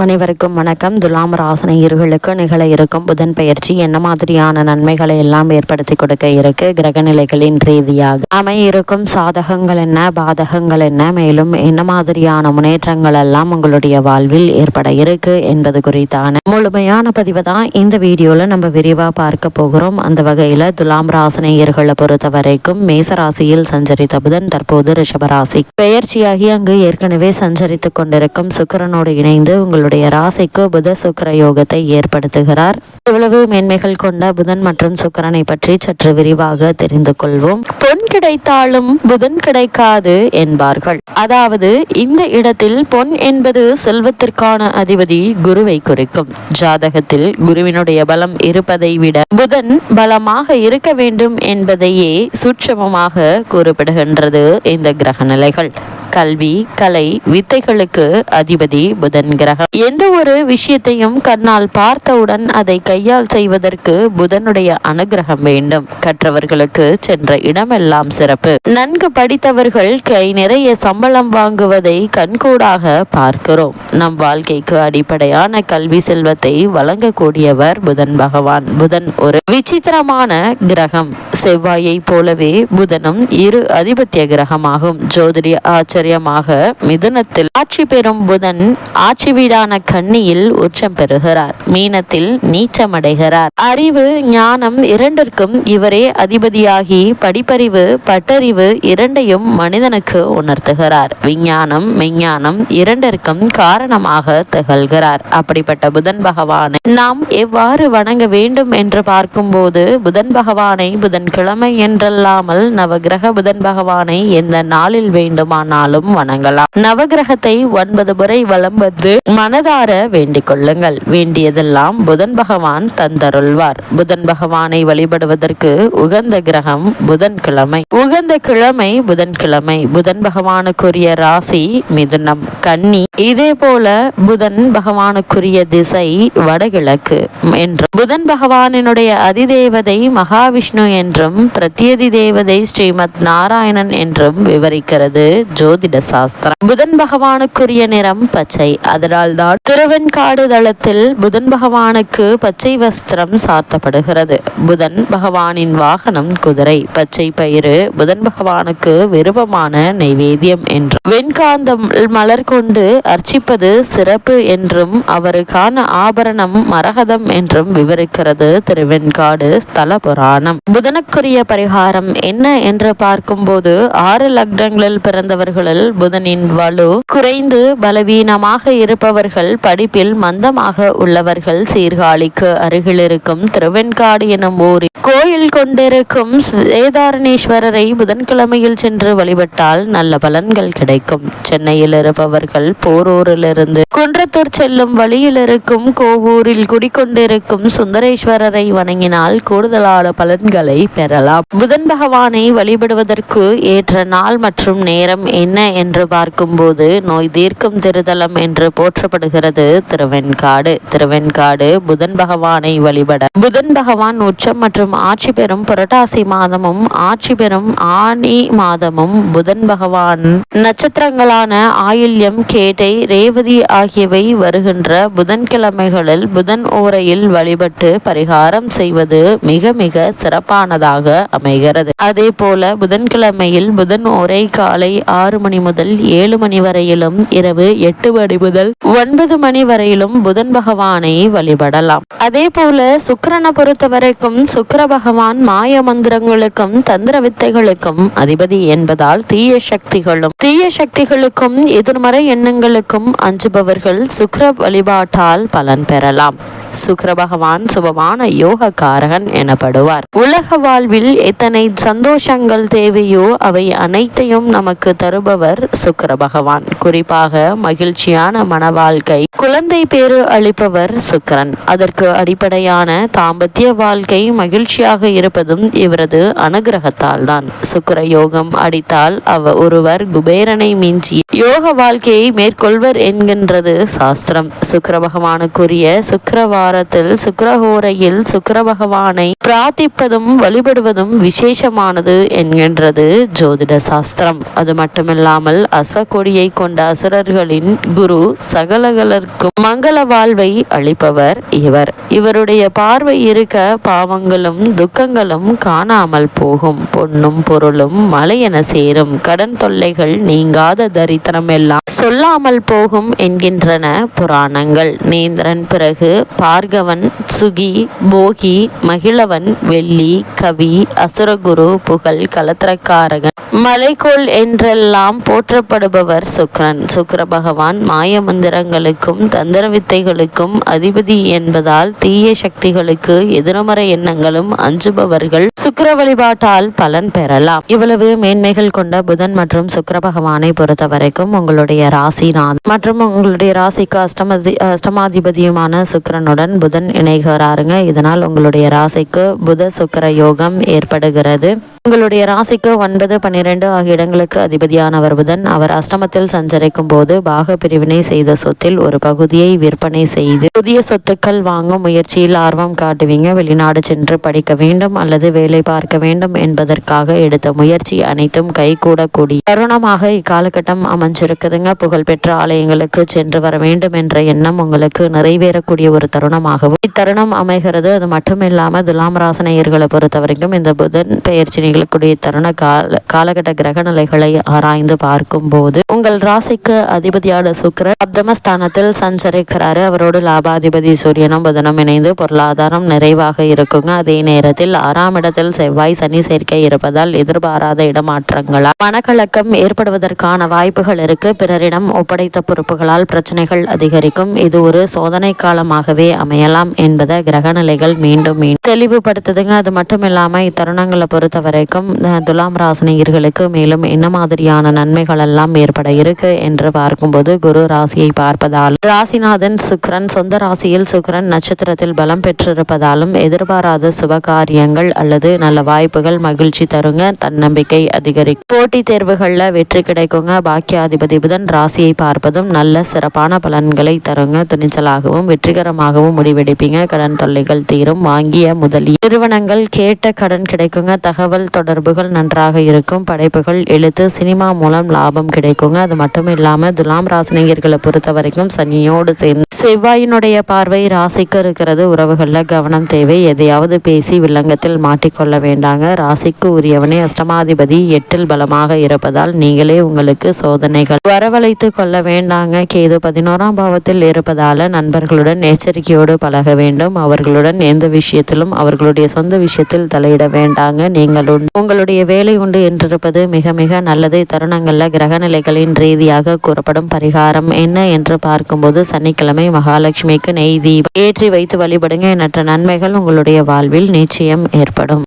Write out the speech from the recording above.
அனைவருக்கும் வணக்கம். துலாம் ராசினியர்களுக்கு நிகழ இருக்கும் புதன் பயிற்சி என்ன மாதிரியான நன்மைகளை எல்லாம் ஏற்படுத்தி கொடுக்க இருக்கு, கிரக நிலைகளின் ரீதியாக அமையிருக்கும் சாதகங்கள் என்ன, பாதகங்கள் என்ன, மேலும் என்ன மாதிரியான முன்னேற்றங்கள் எல்லாம் உங்களுடைய வாழ்வில் ஏற்பட இருக்கு என்பது குறித்தான முழுமையான பதிவை தான் இந்த வீடியோல நம்ம விரிவா பார்க்க போகிறோம். அந்த வகையில துலாம் ராசினியர்களை பொறுத்த வரைக்கும் மேசராசியில் சஞ்சரித்த புதன் தற்போது ரிஷபராசி பெயர்ச்சியாகி அங்கு ஏற்கனவே சஞ்சரித்துக் கொண்டிருக்கும் சுக்கிரனோடு இணைந்து உங்களுடைய ராசிக்கு புத சுக்கிர யோகத்தை ஏற்படுத்துகிறார். இவ்வளவு மேன்மைகள் கொண்ட புதன் மற்றும் சுக்கிரனை பற்றி சற்று விரிவாக தெரிந்து கொள்வோம். பொன் கிடைத்தாலும் புதன் கிடைக்காது என்பார்கள். அதாவது இந்த இடத்தில் பொன் என்பது செல்வத்திற்கான அதிபதி குருவை குறிக்கும். ஜாதகத்தில் குருவினுடைய பலம் இருப்பதை விட புதன் பலமாக இருக்க வேண்டும் என்பதையே சூட்சமமாக கூறப்படுகின்றது இந்த கிரக நிலைகள். கல்வி, கலை, வித்தைகளுக்கு அதிபதி புதன் கிரகம். எந்த ஒரு விஷயத்தையும் கண்ணால் பார்த்தவுடன் அதை கையால் செய்வதற்கு புதனுடைய அனுகிரகம் வேண்டும். கற்றவர்களுக்கு சென்ற இடமெல்லாம் சிறப்பு. நன்கு படித்தவர்கள் கை நிறைய சம்பளம் வாங்குவதை கண்கூடாக பார்க்கிறோம். நம் வாழ்க்கைக்கு அடிப்படையான கல்வி செல்வத்தை வழங்கக்கூடியவர் புதன் பகவான். புதன் ஒரு விசித்திரமான கிரகம். செவ்வாயை போலவே புதனும் இரு அதிபத்திய கிரகமாகும். ஜோதிட ஆச்சரியமாக மிதுனத்தில் ஆட்சி பெறும் புதன் ஆட்சி வீடான கன்னியில் உச்சம் பெறுகிறார். மீனத்தில் நீச்சமடைகிறார். அறிவு, ஞானம் இரண்டிற்கும் இவரே அதிபதியாகி படிப்பறிவு, பட்டறிவு இரண்டையும் மனிதனுக்கு உணர்த்துகிறார். விஞ்ஞானம், மெஞ்ஞானம் இரண்டிற்கும் காரணமாக திகழ்கிறார். அப்படிப்பட்ட புதன் பகவானை நாம் எவ்வாறு வணங்க வேண்டும் என்று பார்க்கும்போது புதன் பகவானை புதன்கிழமை என்றல்லாமல் நவகிரக புதன் பகவானை எந்த நாளில் வேண்டுமானாலும் வணங்கலாம். நவகிரகத்தை 9 முறை வலம் வந்து மனதார வேண்டிக் கொள்ளுங்கள். வேண்டியதெல்லாம் புதன் பகவான் தந்தருள்வார். புதன் பகவானை வழிபடுவதற்கு உகந்த கிரகம் புதன்கிழமை. உகந்த கிழமை புதன்கிழமை. புதன் பகவானுக்குரிய ராசி மிதுனம், கன்னி. இதே போல புதன் பகவானுக்குரிய திசை வடகிழக்கு என்றும், புதன் பகவானினுடைய அதிதேவதை மகாவிஷ்ணு என்றும் பிரத்யதி தேவதை ஸ்ரீமத் நாராயணன் என்றும் விவரிக்கிறது ஜோதிட சாஸ்திரம். புதன் பகவானுக்குரிய நிறம் பச்சை. அதனால் தான் திருவெண்காடு தளத்தில் புதன் பகவானுக்கு பச்சை வஸ்திரம் சாத்தப்படுகிறது. புதன் பகவானின் வாகனம் குதிரை. பச்சை பயிறு புதன் பகவானுக்கு விருப்பமான நைவேத்தியம் என்றும், வெண்காந்தம் மலர் கொண்டு அர்ச்சிப்பது சிறப்பு என்றும், அவருக்கான ஆபரணம் மரகதம் என்றும் விவரிக்கிறது திருவெண்காடு ஸ்தல புராணம். புதனுக்குரிய பரிகாரம் என்ன என்று பார்க்கும்போது 6 லக்னங்களில் பிறந்தவர்களில் புதனின் வலு குறைந்து பலவீனமாக இருப்பவர்கள், படிப்பில் மந்தமாக உள்ளவர்கள், சீர்காழிக்கு அருகில் இருக்கும் திருவெண்காடு எனும் ஊரில் கோயில் கொண்டிருக்கும் வேதாரணேஸ்வரரை புதன்கிழமையில் சென்று வழிபட்டால் நல்ல பலன்கள் கிடைக்கும். சென்னையில் இருப்பவர்கள் போரூரிலிருந்து குன்றத்தூர் செல்லும் வழியில் இருக்கும் கோவூரில் குடிக்கொண்டிருக்கும் சுந்தரேஸ்வரரை வணங்கினால் கூடுதலான பலன்களை பெறலாம். புதன் பகவானை வழிபடுவதற்கு ஏற்ற நாள் மற்றும் நேரம் என்ன என்று பார்க்கும்போது நோய் தீர்க்கும் திருத்தலம் என்று போற்றப்படுகிறது திருவெண்காடு. திருவெண்காடு புதன் பகவானை வழிபட புதன் பகவான் உச்சம் மற்றும் ஆட்சி பெறும் புரட்டாசி மாதமும் ஆட்சி பெறும் ஆனி மாதமும் புதன் பகவான் நட்சத்திரங்களான ஆயில்யம், கேட்டை, ரேவதி ஆகியவை வருகின்ற புதன்கிழமைகளில் புதன் ஓரையில் வழிபட்டு பரிகாரம் செய்வது மிக மிக சிறப்பானதாக அமைகிறது. அதே போல புதன்கிழமையில் புதன் ஓரை காலை 6 மணி முதல் 7 மணி வரையிலும், இரவு 8 மணி முதல் 9 மணி வரையிலும் புதன் பகவானை வழிபடலாம். அதே போல சுக்கிரனை பொறுத்த வரைக்கும் சுக்கிர பகவான் மாய மந்திரங்களுக்கும் தந்திர வித்தைகளுக்கும் அதிபதி என்பதால் தீய சக்திகளுக்கும் எதிர்மறை எண்ணங்களுக்கும் அஞ்சுபவர்கள் சுக்கிர வழிபாட்டால் பலன் பெறலாம். சுக்கிர பகவான் சுபமான யோக காரகன் எனப்படுவார். உலக வாழ்வில் எத்தனை சந்தோஷங்கள் தேவையோ அவை அனைத்தையும் நமக்கு தருபவர் சுக்கிர பகவான். குறிப்பாக மகிழ்ச்சியான மன வாழ்க்கை, குழந்தை பேறு அளிப்பவர் சுக்கிரன். அதற்கு அடிப்படையான தாம்பத்திய வாழ்க்கை மகிழ்ச்சியாக இருப்பதும் இவரது அனுகிரகத்தால் தான். சுக்கிர யோகம் அடித்தால் ஒருவர் குபேரனை மிஞ்சி யோக வாழ்க்கையை மேற்கொள்வர் என்கின்றது சாஸ்திரம். சுக்கிர பகவானுக்குரிய சுக்கிரவாரத்தில் சுக்கிரஹோரையில் சுக்கிர பகவானை பிரார்த்திப்பதும் வழிபடுவதும் விசேஷமானது என்கின்றது ஜோதிட சாஸ்திரம். அது மட்டுமில்லாமல் அஸ்வகொடியை கொண்ட அசுரர்களின் குரு சகலகலர்க்கும் மங்கள வாழ்வை அளிப்பவர் இவருடைய பார்வை இருக்க பாவங்களும் துக்கங்களும் காணாமல் போகும். பொன்னும் பொருளும் மலையென சேரும். கடன் தொல்லைகள் நீங்காத தரித்திரம் எல்லாம் சொல்லாமல் போகும் என்கின்றன புராணங்கள். நேந்திரன் பிறகு பார்கவன், சுகி, போகி, மகிழவன், வெள்ளி, கவி, அசுரகுரு, புகழ், கலத்திரக்காரகன், மலைக்கோள் என்றெல்லாம் போற்றப்படுபவர் சுக்கிரன். சுக்கிர பகவான் மாய மந்திரங்களுக்கும் தந்திர வித்தைகளுக்கும் அதிபதி என்பதால் தீய சக்திகளுக்கு எதிர்மறை எண்ணங்களும் அஞ்சுபவர்கள் சுக்கிர வழிபாட்டால் பலன் பெறலாம். இவ்வளவு மேன்மைகள் கொண்ட புதன் மற்றும் சுக்கிர பகவானை பொறுத்த வரைக்கும் உங்களுடைய ராசிநாதன் மற்றும் உங்களுடைய ராசிக்கு அஷ்டமாதிபதியுமான சுக்கிரனுடன் புதன் இணைகிறாருங்க. இதனால் உங்களுடைய ராசிக்கு புத சுக்கிர யோகம் ஏற்படுகிறது. உங்களுடைய ராசிக்கு 9, 12 ஆகிய இடங்களுக்கு அதிபதியானவர் புதன். அவர் அஷ்டமத்தில் சஞ்சரிக்கும் போது பாக பிரிவினை செய்த சொத்தில் ஒரு பகுதியை விற்பனை செய்து புதிய சொத்துக்கள் வாங்கும் முயற்சியில் ஆர்வம் காட்டுவீங்க. வெளிநாடு சென்று படிக்க வேண்டும் அல்லது வேலை பார்க்க வேண்டும் என்பதற்காக எடுத்த முயற்சி அனைத்தும் கைகூடக்கூடிய தருணமாக இக்காலகட்டம் அமைஞ்சிருக்குதுங்க. புகழ்பெற்ற ஆலயங்களுக்கு சென்று வர வேண்டும் என்ற எண்ணம் உங்களுக்கு நிறைவேறக்கூடிய ஒரு தருணமாகவும் இத்தருணம் அமைகிறது. அது மட்டும் இல்லாமல் துலாம் ராசினியர்களை பொறுத்த வரைக்கும் இந்த புதன் பெயர்ச்சி நிகழக்கூடிய தருண காலகட்ட கிரக நிலைகளை ஆராய்ந்து பார்க்கும் போது உங்கள் ராசிக்கு அதிபதியான சுக்கிரன் அப்தமஸ்தானத்தில் சஞ்சரிக்கிறாரு. அவரோடு லாபாதிபதி சூரியனும் புதனும் இணைந்து பொருளாதாரம் நிறைவாக இருக்குங்க. அதே நேரத்தில் 6ஆம் இடத்தில் செவ்வாய் சனி சேர்க்கை இருப்பதால் எதிர்பாராத இடமாற்றங்களால் மனக்கலக்கம் ஏற்படுவதற்கான வாய்ப்புகள் இருக்கு. பிறரிடம் ஒப்படைத்த பொறுப்புகளால் பிரச்சனைகள் அதிகரிக்கும். இது ஒரு சோதனை காலமாகவே அமையலாம் என்பதை கிரக நிலைகள் மீண்டும் தெளிவுபடுத்துதுங்க. அது மட்டும் இல்லாம இத்தருணங்களை பொறுத்த வரைக்கும் துலாம் ராசினியர்களுக்கு மேலும் என்ன மாதிரியான நன்மைகள் எல்லாம் ஏற்பட இருக்கு என்று பார்க்கும்போது குரு ராசியை பார்ப்பதால் ராசிநாதன் சுக்கிரன் சொந்த ராசியில் சுக்கிரன் நட்சத்திரத்தில் பலம் பெற்றிருப்பதாலும் எதிர்பாராத சுபகாரியங்கள் அல்லது நல்ல வாய்ப்புகள் மகிழ்ச்சி தருங்க. தன்னம்பிக்கை அதிகரிக்கும். போட்டித் தேர்வுகளில் வெற்றி கிடைக்குங்க. பாக்கியாதிபதி புதன் ராசியை பார்ப்பதும் நல்ல சிறப்பான பலன்களை தருங்க. துணிச்சலாகவும் வெற்றிகரமாகவும் முடிவெடுப்பீங்க. கடன் தொல்லைகள் தீரும். வாங்கிய முதலீடு நிறுவனங்கள் கேட்ட கடன் கிடைக்குங்க. தகவல் தொடர்புகள் நன்றாக இருக்கும். படைப்புகள், எழுத்து, சினிமா மூலம் லாபம் கிடைக்குங்க. அது மட்டும் இல்லாம துலாம் ராசினியர்களை பொறுத்த வரைக்கும் சனியோடு சேர்ந்து செவ்வாயினுடைய பார்வை ராசிக்கு இருக்கிறது. உறவுகள்ல கவனம் தேவை. எதையாவது பேசி வில்லங்கத்தில் மாட்டிக்கொள்ள வேண்டாங்க. ராசிக்கு உரியவனே அஷ்டமாதிபதி 8ல் பலமாக இருப்பதால் நீங்களே உங்களுக்கு சோதனைகள் வரவழைத்து கொள்ள வேண்டாங்க. கேது 11ஆம் பாவத்தில் இருப்பதால நண்பர்களுடன் எச்சரிக்கையோடு பழக வேண்டும். அவர்களுடன் எந்த விஷயத்திலும் அவர்களுடைய சொந்த விஷயத்தில் தலையிட வேண்டாங்க. நீங்கள் உங்களுடைய வேலை உண்டு என்றிருப்பது மிக மிக நல்லது. தருணங்கள்ல கிரகநிலைகளின் ரீதியாக கூறப்படும் பரிகாரம் என்ன என்று பார்க்கும்போது சனிக்கிழமை மகாலட்சுமிக்கு நெய் தீபம் ஏற்றி வைத்து வழிபடுங்க. எண்ணற்ற நன்மைகள் உங்களுடைய வாழ்வில் நிச்சயம் ஏற்படும்.